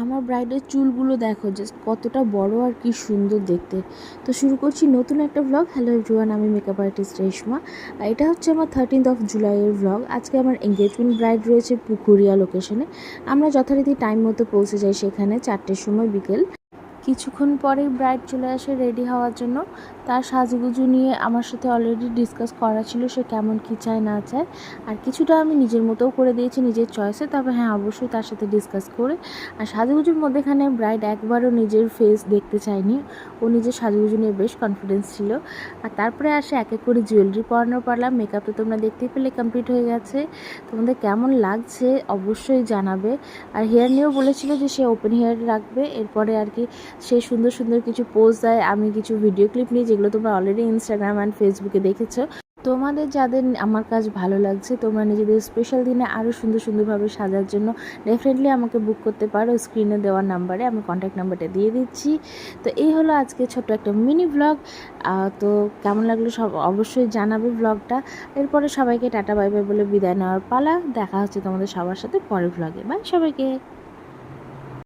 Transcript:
আমার ব্রাইডের চুলগুলো দেখো জাস্ট কতটা বড় আর কি সুন্দর দেখতে। তো শুরু করছি নতুন একটা ব্লগ। হ্যালো এভরিওয়ান, আমি মেকআপ আর্টিস্ট রেশমা। আর এটা হচ্ছে আমার 13th জুলাইয়ের ব্লগ। আজকে আমার এঙ্গেজমেন্ট ব্রাইড রয়েছে পুকুরিয়া লোকেশনে। আমরা যথারীতি টাইম মতো পৌঁছে যাই সেখানে 4টের সময় বিকেল। কিছুক্ষণ পরেই ব্রাইড চলে আসে রেডি হওয়ার জন্য। তার সাজুগুজু নিয়ে আমার সাথে অলরেডি ডিসকাস করা ছিল, সে কেমন কী চায় না চায়। আর কিছুটা আমি নিজের মতোও করে দিয়েছি নিজের চয়েসে, তবে হ্যাঁ অবশ্যই তার সাথে ডিসকাস করে। আর সাজুগুজুর মধ্যেখানে ব্রাইড একবারও নিজের ফেস দেখতে চায়নি, ও নিজের সাজুগুজু নিয়ে বেশ কনফিডেন্স ছিল। আর তারপরে আসে এক এক করে জুয়েলারি পরানোর পারলাম। মেকআপ তো তোমরা দেখতেই পেলে কমপ্লিট হয়ে গেছে। তোমাদের কেমন লাগছে অবশ্যই জানাবে। আর হেয়ার নিয়েও বলেছিল যে সে ওপেন হেয়ার রাখবে। এরপরে আর কি সে সুন্দর সুন্দর কিছু পোজ দেয়, আমি কিছু ভিডিও ক্লিপ নিই, যেগুলো তোমরা অলরেডি ইনস্টাগ্রাম অ্যান্ড ফেসবুকে দেখেছো। তোমাদের যাদের আমার কাজ ভালো লাগছে, তোমরা নিজেদের স্পেশাল দিনে আরও সুন্দর সুন্দরভাবে সাজার জন্য ডেফিনেটলি আমাকে বুক করতে পারো। স্ক্রিনে দেওয়ার নাম্বারে আমি কন্ট্যাক্ট নাম্বারটা দিয়ে দিচ্ছি। তো এই হলো আজকে ছোট্ট একটা মিনি ব্লগ। তো কেমন লাগলো সব অবশ্যই জানাবে ব্লগটা। এরপরে সবাইকে টাটা বাই বাই বলে বিদায় নেওয়ার পালা। দেখা হচ্ছে তোমাদের সবার সাথে পরের ব্লগে। বাই সবাইকে।